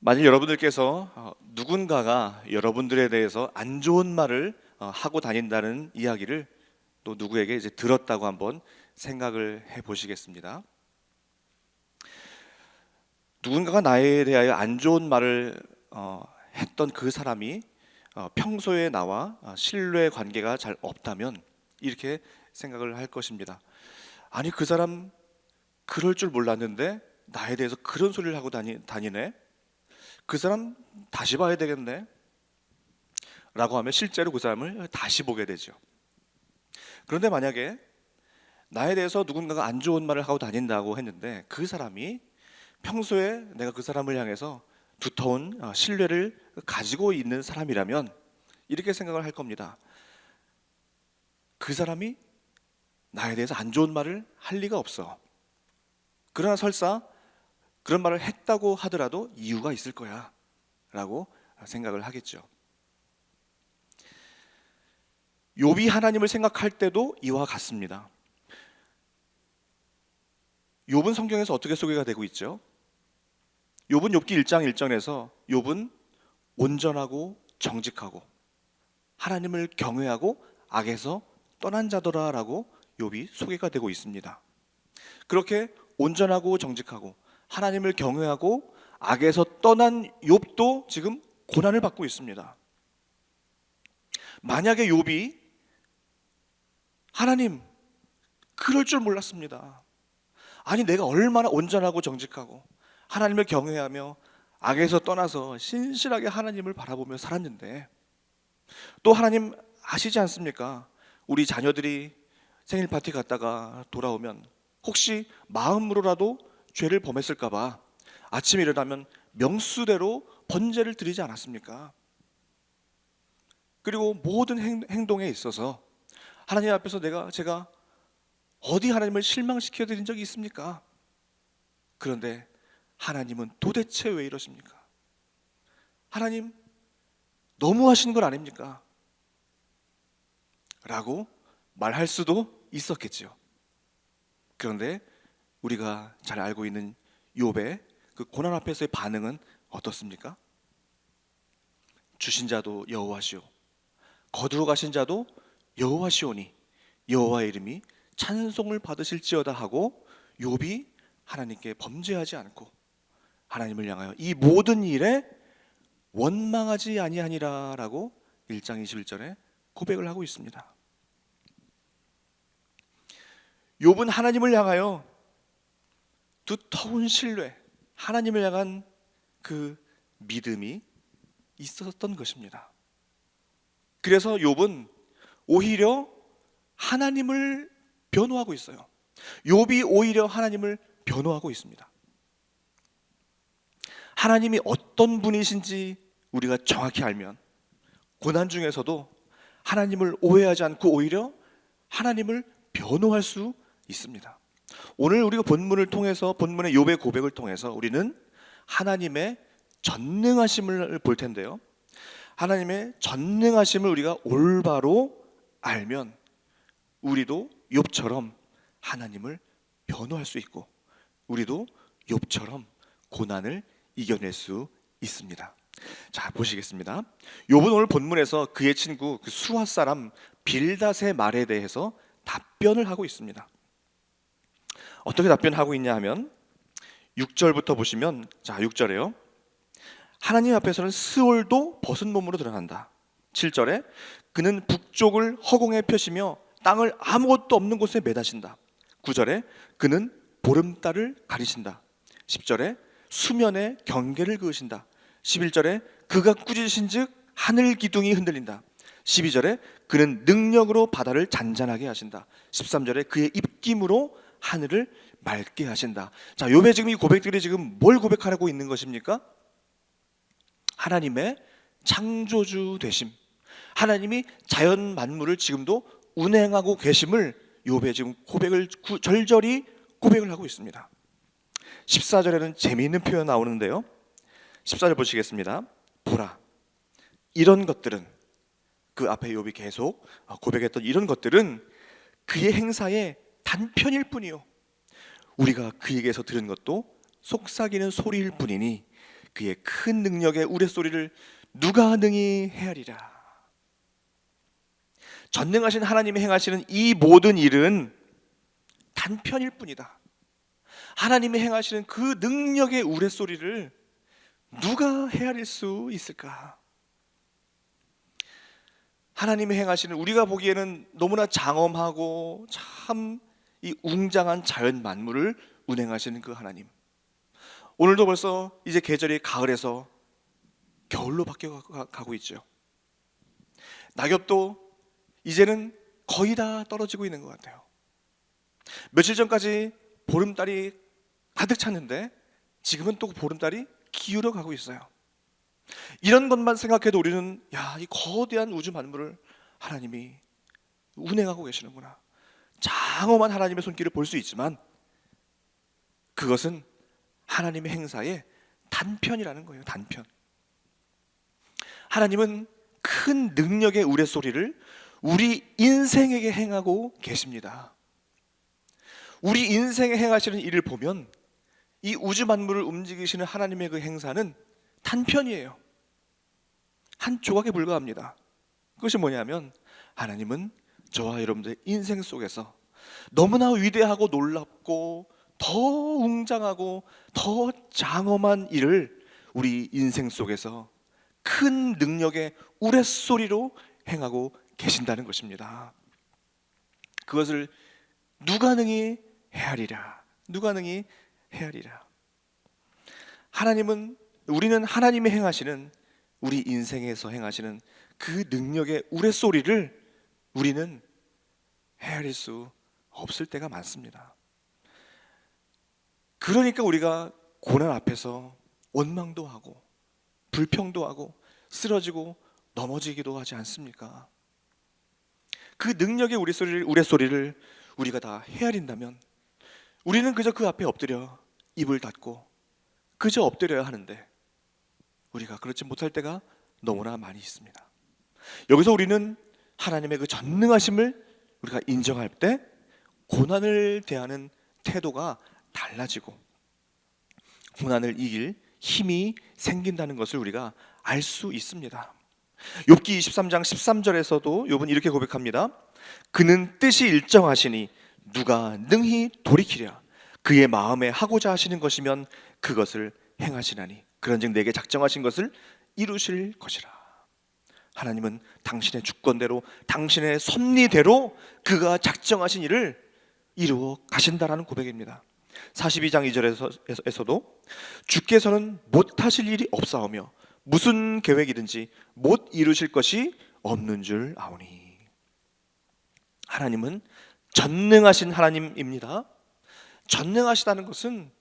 만일 여러분들께서 누군가가 여러분들에 대해서 안 좋은 말을 하고 다닌다는 이야기를 또 누구에게 이제 들었다고 한번 생각을 해 보시겠습니다. 누군가가 나에 대하여 안 좋은 말을 했던 그 사람이 평소에 나와 신뢰 관계가 잘 없다면 이렇게 생각을 할 것입니다. 아니, 그 사람 그럴 줄 몰랐는데 나에 대해서 그런 소리를 하고 다니네. 그 사람 다시 봐야 되겠네 라고 하면 실제로 그 사람을 다시 보게 되죠. 그런데 만약에 나에 대해서 누군가가 안 좋은 말을 하고 다닌다고 했는데 그 사람이 평소에 내가 그 사람을 향해서 두터운 신뢰를 가지고 있는 사람이라면 이렇게 생각을 할 겁니다. 그 사람이 나에 대해서 안 좋은 말을 할 리가 없어. 그러나 설사 그런 말을 했다고 하더라도 이유가 있을 거야 라고 생각을 하겠죠. 욥이 하나님을 생각할 때도 이와 같습니다. 욥은 성경에서 어떻게 소개가 되고 있죠? 욥은 욥기 1장 1절에서 욥은 온전하고 정직하고 하나님을 경외하고 악에서 떠난 자더라라고 욥이 소개가 되고 있습니다. 그렇게 온전하고 정직하고 하나님을 경외하고 악에서 떠난 욥도 지금 고난을 받고 있습니다. 만약에 욥이 하나님, 그럴 줄 몰랐습니다. 아니, 내가 얼마나 온전하고 정직하고 하나님을 경외하며 악에서 떠나서 신실하게 하나님을 바라보며 살았는데, 또 하나님 아시지 않습니까? 우리 자녀들이 생일 파티 갔다가 돌아오면 혹시 마음으로라도 죄를 범했을까봐 아침에 일어나면 명수대로 번제를 드리지 않았습니까? 그리고 모든 행동에 있어서 하나님 앞에서 제가 어디 하나님을 실망시켜 드린 적이 있습니까? 그런데 하나님은 도대체 왜 이러십니까? 하나님 너무하신 건 아닙니까? 라고 말할 수도 있었겠죠. 그런데 우리가 잘 알고 있는 욥의 그 고난 앞에서의 반응은 어떻습니까? 주신 자도 여호와시오, 거두어 가신 자도 여호와시오니 여호와의 이름이 찬송을 받으실지어다 하고 욥이 하나님께 범죄하지 않고 하나님을 향하여 이 모든 일에 원망하지 아니하니라 라고 1장 21절에 고백을 하고 있습니다. 욥은 하나님을 향하여 두터운 신뢰, 하나님을 향한 그 믿음이 있었던 것입니다. 그래서 욥은 오히려 하나님을 변호하고 있어요. 욥이 오히려 하나님을 변호하고 있습니다. 하나님이 어떤 분이신지 우리가 정확히 알면 고난 중에서도 하나님을 오해하지 않고 오히려 하나님을 변호할 수 있습니다. 오늘 우리가 본문을 통해서, 본문의 욥의 고백을 통해서 우리는 하나님의 전능하심을 볼 텐데요, 하나님의 전능하심을 우리가 올바로 알면 우리도 욥처럼 하나님을 변호할 수 있고 우리도 욥처럼 고난을 이겨낼 수 있습니다. 자, 보시겠습니다. 욥은 오늘 본문에서 그의 친구 그 수아 사람 빌닷의 말에 대해서 답변을 하고 있습니다. 어떻게 답변하고 있냐 하면 6절부터 보시면, 자 6절에요. 하나님 앞에서는 스올도 벗은 몸으로 드러난다. 7절에 그는 북쪽을 허공에 펴시며 땅을 아무것도 없는 곳에 매다신다. 9절에 그는 보름달을 가리신다. 10절에 수면에 경계를 그으신다. 11절에 그가 꾸짖으신즉 하늘 기둥이 흔들린다. 12절에 그는 능력으로 바다를 잔잔하게 하신다. 13절에 그의 입김으로 하늘을 맑게 하신다. 자, 욥의 지금 이 고백들이 지금 뭘 고백하고 있는 것입니까? 하나님의 창조주 되심, 하나님이 자연 만물을 지금도 운행하고 계심을 욥의 지금 고백을 절절히 고백을 하고 있습니다. 14절에는 재미있는 표현 나오는데요, 14절 보시겠습니다. 보라, 이런 것들은, 그 앞에 욥이 계속 고백했던 이런 것들은 그의 행사의 단편일 뿐이요, 우리가 그에게서 들은 것도 속삭이는 소리일 뿐이니 그의 큰 능력의 우레소리를 누가 능히 헤아리라. 전능하신 하나님이 행하시는 이 모든 일은 단편일 뿐이다. 하나님이 행하시는 그 능력의 우레소리를 누가 헤아릴 수 있을까? 하나님이 행하시는, 우리가 보기에는 너무나 장엄하고 참 이 웅장한 자연 만물을 운행하시는 그 하나님, 오늘도 벌써 이제 계절이 가을에서 겨울로 바뀌어가고 있죠. 낙엽도 이제는 거의 다 떨어지고 있는 것 같아요. 며칠 전까지 보름달이 가득 찼는데 지금은 또 보름달이 기울어 가고 있어요. 이런 것만 생각해도 우리는 이 거대한 우주 만물을 하나님이 운행하고 계시는구나, 장엄한 하나님의 손길을 볼 수 있지만 그것은 하나님의 행사의 단편이라는 거예요. 단편. 하나님은 큰 능력의 우레소리를 우리 인생에게 행하고 계십니다. 우리 인생에 행하시는 일을 보면 이 우주 만물을 움직이시는 하나님의 그 행사는 단편이에요. 한 조각에 불과합니다. 그것이 뭐냐면 하나님은 저와 여러분들의 인생 속에서 너무나 위대하고 놀랍고 더 웅장하고 더 장엄한 일을 우리 인생 속에서 큰 능력의 우레소리로 행하고 계신다는 것입니다. 그것을 누가 능히 헤아리라. 누가 능히 헤아리라. 우리는 하나님이 행하시는, 우리 인생에서 행하시는 그 능력의 우레소리를 우리는 헤아릴 수 없을 때가 많습니다. 그러니까 우리가 고난 앞에서 원망도 하고 불평도 하고 쓰러지고 넘어지기도 하지 않습니까? 그 능력의 우레소리를 우리가 다 헤아린다면 우리는 그저 그 앞에 엎드려 입을 닫고 그저 엎드려야 하는데 우리가 그렇지 못할 때가 너무나 많이 있습니다. 여기서 우리는 하나님의 그 전능하심을 우리가 인정할 때 고난을 대하는 태도가 달라지고 고난을 이길 힘이 생긴다는 것을 우리가 알 수 있습니다. 욥기 23장 13절에서도 욥은 이렇게 고백합니다. 그는 뜻이 일정하시니 누가 능히 돌이키랴. 그의 마음에 하고자 하시는 것이면 그것을 행하시나니 그런즉 내게 작정하신 것을 이루실 것이라. 하나님은 당신의 주권대로 당신의 섭리대로 그가 작정하신 일을 이루어 가신다라는 고백입니다. 42장 2절에서도 주께서는 못하실 일이 없사오며 무슨 계획이든지 못 이루실 것이 없는 줄 아오니. 하나님은 전능하신 하나님입니다. 전능하시다는 것은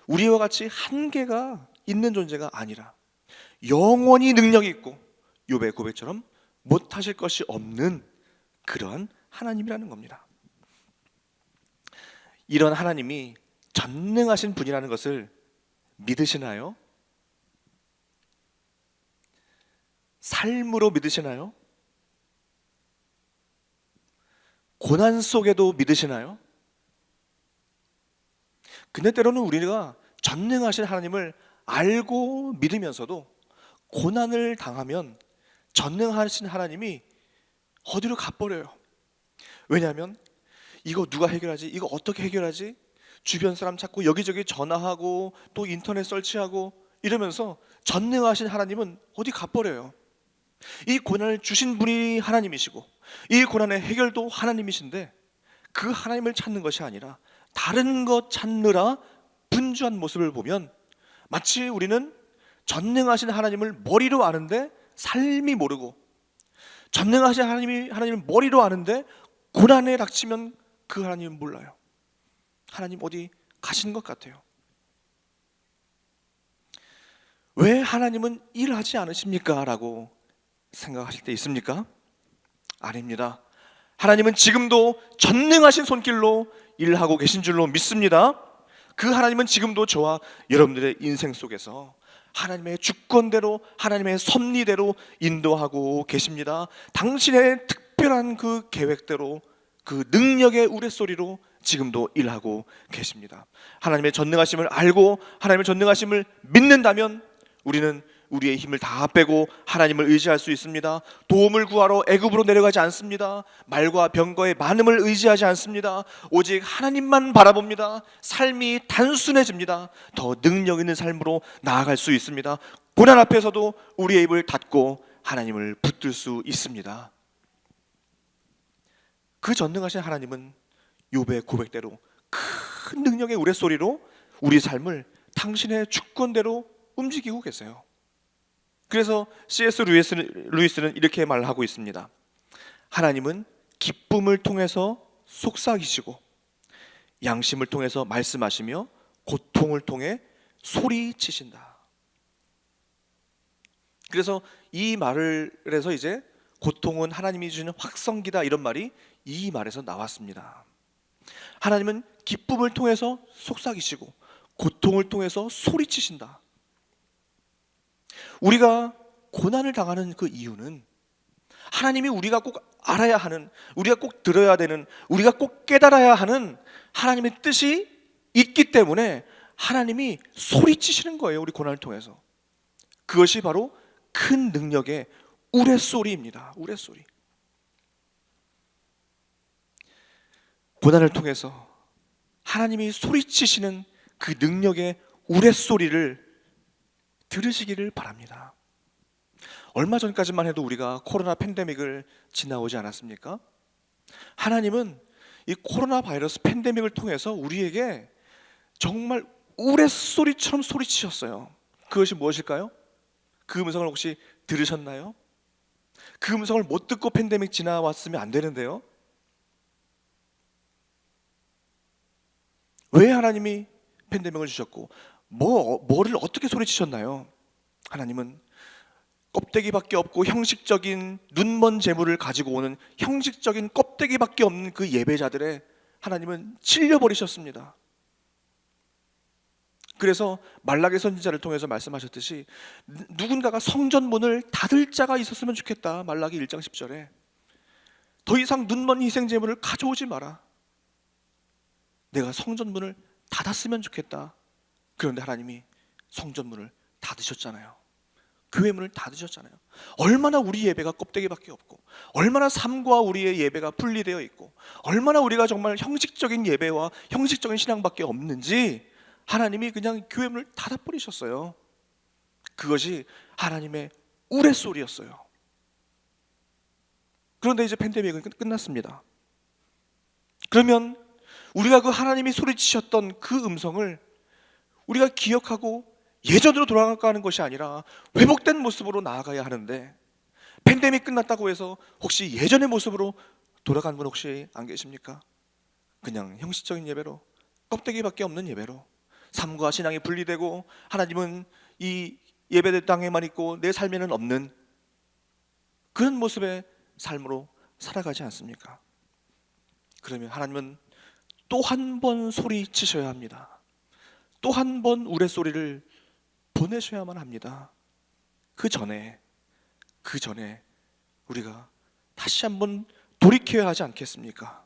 우리와 같이 한계가 있는 존재가 아니라 영원히 능력이 있고 욥의 고백처럼 못하실 것이 없는 그러한 하나님이라는 겁니다. 이런 하나님이 전능하신 분이라는 것을 믿으시나요? 삶으로 믿으시나요? 고난 속에도 믿으시나요? 근데 때로는 우리가 전능하신 하나님을 알고 믿으면서도 고난을 당하면 전능하신 하나님이 어디로 가버려요. 왜냐하면 이거 누가 해결하지? 이거 어떻게 해결하지? 주변 사람 찾고 여기저기 전화하고 또 인터넷 설치하고 이러면서 전능하신 하나님은 어디 가버려요. 이 고난을 주신 분이 하나님이시고 이 고난의 해결도 하나님이신데 그 하나님을 찾는 것이 아니라 다른 것 찾느라 분주한 모습을 보면 마치 우리는 전능하신 하나님을 머리로 아는데 삶이 모르고, 전능하신 하나님을 머리로 아는데 고난에 닥치면 그 하나님은 몰라요. 하나님 어디 가신 것 같아요. 왜 하나님은 일하지 않으십니까? 라고 생각하실 때 있습니까? 아닙니다. 하나님은 지금도 전능하신 손길로 일하고 계신 줄로 믿습니다. 그 하나님은 지금도 저와 여러분들의 인생 속에서 하나님의 주권대로 하나님의 섭리대로 인도하고 계십니다. 당신의 특별한 그 계획대로 그 능력의 우레소리로 지금도 일하고 계십니다. 하나님의 전능하심을 알고 하나님의 전능하심을 믿는다면 우리는 우리의 힘을 다 빼고 하나님을 의지할 수 있습니다. 도움을 구하러 애굽으로 내려가지 않습니다. 말과 병거의 많음을 의지하지 않습니다. 오직 하나님만 바라봅니다. 삶이 단순해집니다. 더 능력 있는 삶으로 나아갈 수 있습니다. 고난 앞에서도 우리의 입을 닫고 하나님을 붙들 수 있습니다. 그 전능하신 하나님은 욥의 고백대로 큰 능력의 우레소리로 우리 삶을 당신의 주권대로 움직이고 계세요. 그래서 C.S. 루이스는 이렇게 말하고 있습니다. 하나님은 기쁨을 통해서 속삭이시고 양심을 통해서 말씀하시며 고통을 통해 소리치신다. 그래서 이 말을 해서 이제 고통은 하나님이 주시는 확성기다, 이런 말이 이 말에서 나왔습니다. 하나님은 기쁨을 통해서 속삭이시고 고통을 통해서 소리치신다. 우리가 고난을 당하는 그 이유는 하나님이 우리가 꼭 알아야 하는, 우리가 꼭 들어야 되는, 우리가 꼭 깨달아야 하는 하나님의 뜻이 있기 때문에 하나님이 소리치시는 거예요. 우리 고난을 통해서. 그것이 바로 큰 능력의 우레소리입니다. 우레소리. 고난을 통해서 하나님이 소리치시는 그 능력의 우레소리를 들으시기를 바랍니다. 얼마 전까지만 해도 우리가 코로나 팬데믹을 지나오지 않았습니까? 하나님은 이 코로나 바이러스 팬데믹을 통해서 우리에게 정말 우레소리처럼 소리치셨어요. 그것이 무엇일까요? 그 음성을 혹시 들으셨나요? 그 음성을 못 듣고 팬데믹 지나왔으면 안 되는데요. 왜 하나님이 팬데믹을 주셨고 뭐를 어떻게 소리치셨나요? 하나님은 껍데기밖에 없고 형식적인 눈먼 재물을 가지고 오는 형식적인 껍데기밖에 없는 그 예배자들의 하나님은 찔려버리셨습니다. 그래서 말라기 선지자를 통해서 말씀하셨듯이 누군가가 성전문을 닫을 자가 있었으면 좋겠다. 말라기 1장 10절에 더 이상 눈먼 희생 제물을 가져오지 마라. 내가 성전문을 닫았으면 좋겠다. 그런데 하나님이 성전문을 닫으셨잖아요. 교회 문을 닫으셨잖아요. 얼마나 우리 예배가 껍데기밖에 없고, 얼마나 삶과 우리의 예배가 분리되어 있고, 얼마나 우리가 정말 형식적인 예배와 형식적인 신앙밖에 없는지 하나님이 그냥 교회 문을 닫아버리셨어요. 그것이 하나님의 우레소리였어요. 그런데 이제 팬데믹은 끝났습니다. 그러면 우리가 그 하나님이 소리치셨던 그 음성을 우리가 기억하고 예전으로 돌아가는 것이 아니라 회복된 모습으로 나아가야 하는데, 팬데믹 끝났다고 해서 혹시 예전의 모습으로 돌아간 분 혹시 안 계십니까? 그냥 형식적인 예배로, 껍데기밖에 없는 예배로 삶과 신앙이 분리되고 하나님은 이 예배 땅에만 있고 내 삶에는 없는 그런 모습의 삶으로 살아가지 않습니까? 그러면 하나님은 또 한 번 소리치셔야 합니다. 또 한 번 우레소리를 보내셔야만 합니다. 그 전에 우리가 다시 한번 돌이켜야 하지 않겠습니까?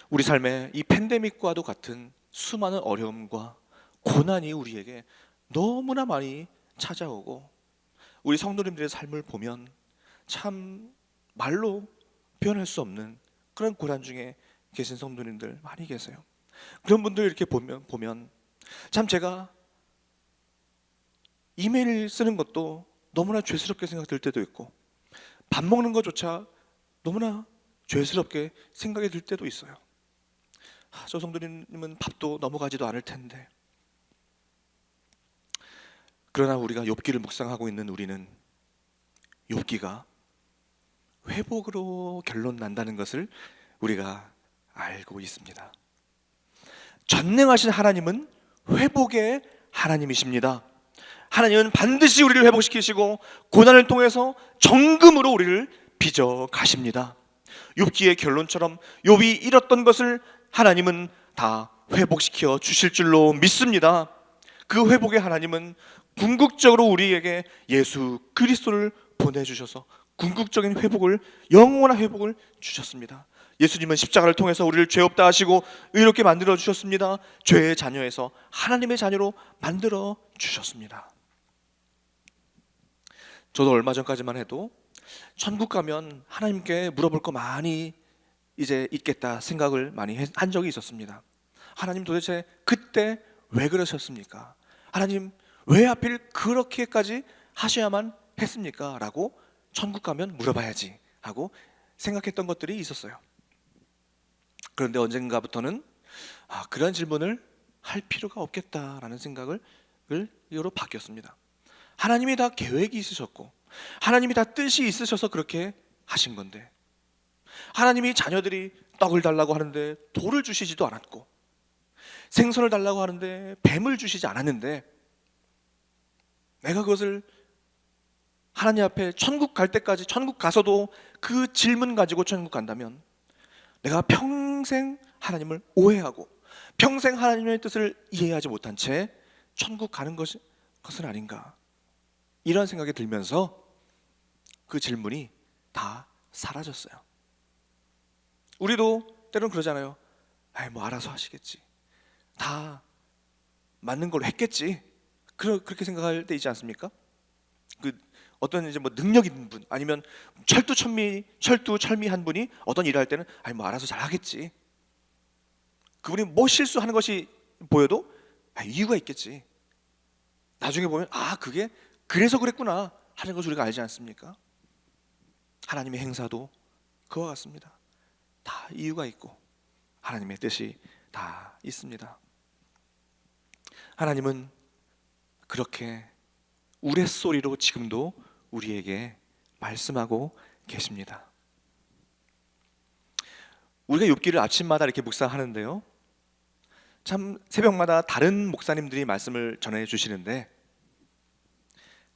우리 삶에 이 팬데믹과도 같은 수많은 어려움과 고난이 우리에게 너무나 많이 찾아오고, 우리 성도님들의 삶을 보면 참 말로 표현할 수 없는 그런 고난 중에 계신 성도님들 많이 계세요. 그런 분들 이렇게 보면 참 제가 이메일 쓰는 것도 너무나 죄스럽게 생각될 때도 있고, 밥 먹는 것조차 너무나 죄스럽게 생각이 들 때도 있어요. 저 성도님은 밥도 넘어가지도 않을 텐데. 그러나 우리가 욥기를 묵상하고 있는 우리는 욥기가 회복으로 결론 난다는 것을 우리가 알고 있습니다. 전능하신 하나님은 회복의 하나님이십니다. 하나님은 반드시 우리를 회복시키시고 고난을 통해서 정금으로 우리를 빚어 가십니다. 욥기의 결론처럼 욥이 잃었던 것을 하나님은 다 회복시켜 주실 줄로 믿습니다. 그 회복의 하나님은 궁극적으로 우리에게 예수 그리스도를 보내주셔서 궁극적인 회복을, 영원한 회복을 주셨습니다. 예수님은 십자가를 통해서 우리를 죄 없다 하시고 의롭게 만들어 주셨습니다. 죄의 자녀에서 하나님의 자녀로 만들어 주셨습니다. 저도 얼마 전까지만 해도 천국 가면 하나님께 물어볼 거 많이 이제 있겠다 생각을 많이 한 적이 있었습니다. 하나님 도대체 그때 왜 그러셨습니까? 하나님 왜 하필 그렇게까지 하셔야만 했습니까? 라고 천국 가면 물어봐야지 하고 생각했던 것들이 있었어요. 그런데 언젠가부터는 그런 질문을 할 필요가 없겠다라는 생각을 이후로 바뀌었습니다. 하나님이 다 계획이 있으셨고 하나님이 다 뜻이 있으셔서 그렇게 하신 건데, 하나님이 자녀들이 떡을 달라고 하는데 돌을 주시지도 않았고 생선을 달라고 하는데 뱀을 주시지 않았는데, 내가 그것을 하나님 앞에 천국 갈 때까지, 천국 가서도 그 질문 가지고 천국 간다면 내가 평생 하나님을 오해하고 평생 하나님의 뜻을 이해하지 못한 채 천국 가는 것은 아닌가, 이런 생각이 들면서 그 질문이 다 사라졌어요. 우리도 때로는 그러잖아요. 뭐 알아서 하시겠지, 다 맞는 걸로 했겠지, 그렇게 생각할 때 있지 않습니까? 어떤 이제 뭐 능력 있는 분, 아니면 철두철미한 분이 어떤 일을 할 때는 뭐 알아서 잘 하겠지, 그분이 뭐 실수하는 것이 보여도 이유가 있겠지, 나중에 보면 그게 그래서 그랬구나 하는 것을 우리가 알지 않습니까? 하나님의 행사도 그와 같습니다. 다 이유가 있고 하나님의 뜻이 다 있습니다. 하나님은 그렇게 우레소리로 지금도 우리에게 말씀하고 계십니다. 우리가 욥기를 아침마다 이렇게 묵상하는데요, 참 새벽마다 다른 목사님들이 말씀을 전해 주시는데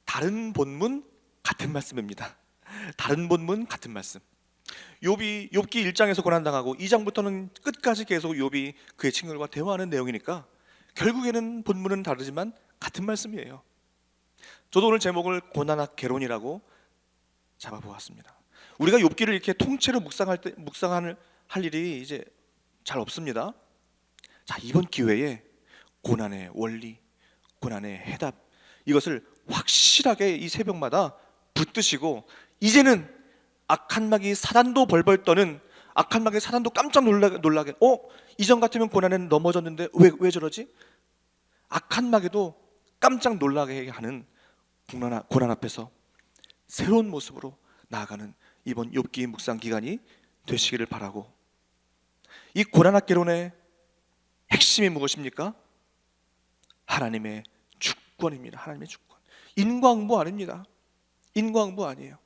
다른 본문 같은 말씀입니다. 다른 본문 같은 말씀. 욥기 1장에서 고난당하고 2장부터는 끝까지 계속 욥이 그의 친구들과 대화하는 내용이니까 결국에는 본문은 다르지만 같은 말씀이에요. 저도 오늘 제목을 고난악 개론이라고 잡아보았습니다. 우리가 욥기를 이렇게 통째로 묵상할 일이 이제 잘 없습니다. 자, 이번 기회에 고난의 원리, 고난의 해답, 이것을 확실하게 이 새벽마다 붙드시고, 이제는 악한 마귀 사단도 벌벌 떠는, 악한 마귀 사단도 깜짝 놀라게 이전 같으면 고난에는 넘어졌는데 왜 저러지? 악한 마귀도 깜짝 놀라게 하는 고난 앞에서 새로운 모습으로 나아가는 이번 욥기 묵상 기간이 되시기를 바라고, 이 고난악 개론의 핵심이 무엇입니까? 하나님의 주권입니다. 하나님의 주권. 인과응보 아닙니다. 인과응보 아니에요.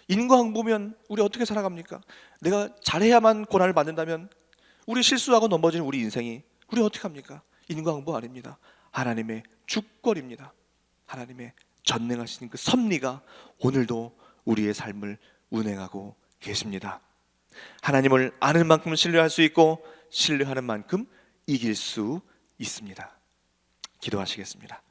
인과응보면 우리 어떻게 살아갑니까? 내가 잘해야만 고난을 받는다면, 우리 실수하고 넘어지는 우리 인생이 우리 어떻게 합니까? 인과응보 아닙니다. 하나님의 주권입니다. 하나님의 전능하신 그 섭리가 오늘도 우리의 삶을 운행하고 계십니다. 하나님을 아는 만큼 신뢰할 수 있고 신뢰하는 만큼 이길 수 있습니다. 기도하시겠습니다.